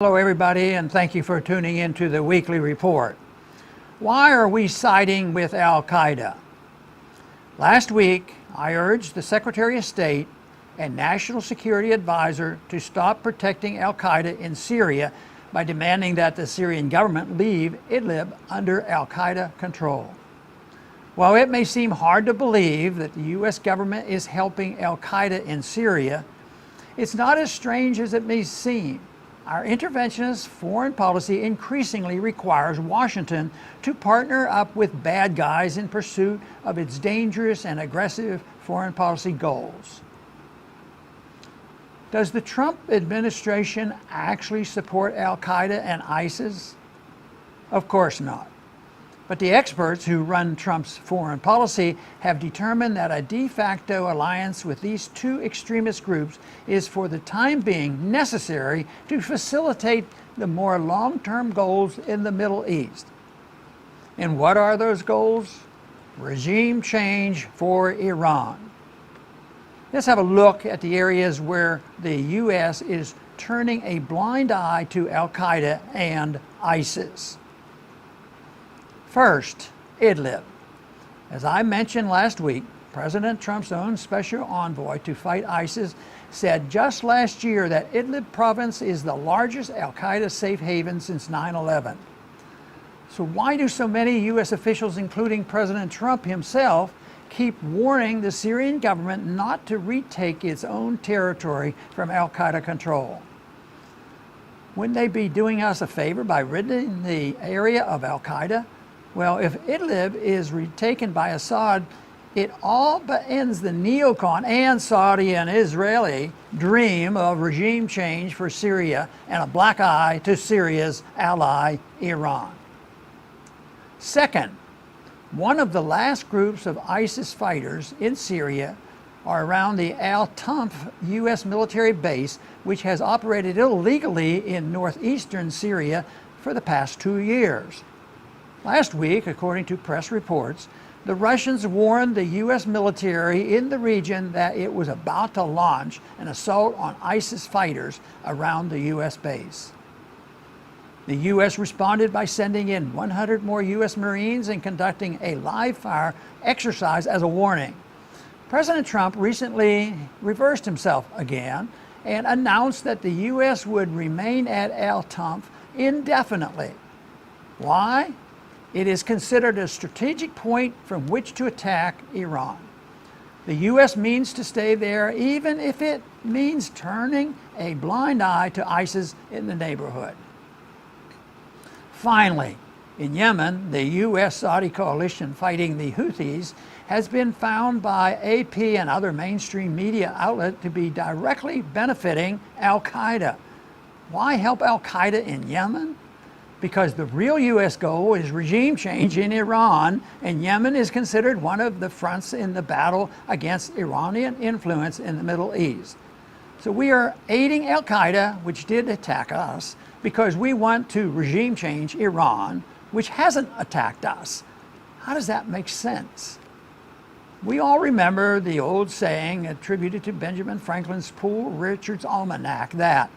Hello everybody, and thank you for tuning into the weekly report. Why are we siding with Al-Qaeda? Last week, I urged the Secretary of State and National Security Advisor to stop protecting Al-Qaeda in Syria by demanding that the Syrian government leave Idlib under Al-Qaeda control. While it may seem hard to believe that the U.S. government is helping Al-Qaeda in Syria, it's not as strange as it may seem. Our interventionist foreign policy increasingly requires Washington to partner up with bad guys in pursuit of its dangerous and aggressive foreign policy goals. Does the Trump administration actually support Al-Qaeda and ISIS? Of course not. But the experts who run Trump's foreign policy have determined that a de facto alliance with these two extremist groups is for the time being necessary to facilitate the more long-term goals in the Middle East. And what are those goals? Regime change for Iran. Let's have a look at the areas where the U.S. is turning a blind eye to Al-Qaeda and ISIS. First, Idlib. As I mentioned last week, President Trump's own special envoy to fight ISIS said just last year that Idlib province is the largest Al-Qaeda safe haven since 9/11. So why do so many U.S. officials, including President Trump himself, keep warning the Syrian government not to retake its own territory from Al-Qaeda control? Wouldn't they be doing us a favor by ridding the area of Al-Qaeda? Well, if Idlib is retaken by Assad, it all but ends the neocon and Saudi and Israeli dream of regime change for Syria and a black eye to Syria's ally, Iran. Second, one of the last groups of ISIS fighters in Syria are around the Al-Tanf U.S. military base, which has operated illegally in northeastern Syria for the past 2 years. Last week, according to press reports, the Russians warned the U.S. military in the region that it was about to launch an assault on ISIS fighters around the U.S. base. The U.S. responded by sending in 100 more U.S. Marines and conducting a live-fire exercise as a warning. President Trump recently reversed himself again and announced that the U.S. would remain at Al-Tanf indefinitely. Why? It is considered a strategic point from which to attack Iran. The U.S. means to stay there, even if it means turning a blind eye to ISIS in the neighborhood. Finally, in Yemen, the U.S.-Saudi coalition fighting the Houthis has been found by AP and other mainstream media outlets to be directly benefiting Al-Qaeda. Why help Al-Qaeda in Yemen? Because the real U.S. goal is regime change in Iran, and Yemen is considered one of the fronts in the battle against Iranian influence in the Middle East. So we are aiding Al-Qaeda, which did attack us, because we want to regime change Iran, which hasn't attacked us. How does that make sense? We all remember the old saying attributed to Benjamin Franklin's Poor Richard's Almanac that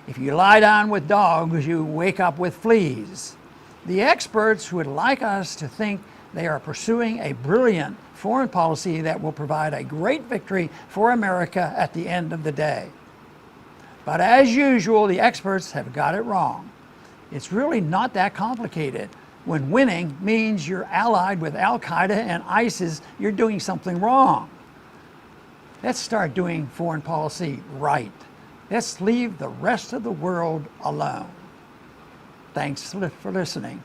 if you lie down with dogs, you wake up with fleas. The experts would like us to think they are pursuing a brilliant foreign policy that will provide a great victory for America at the end of the day. But as usual, the experts have got it wrong. It's really not that complicated. When winning means you're allied with Al-Qaeda and ISIS, you're doing something wrong. Let's start doing foreign policy right. Let's leave the rest of the world alone. Thanks for listening.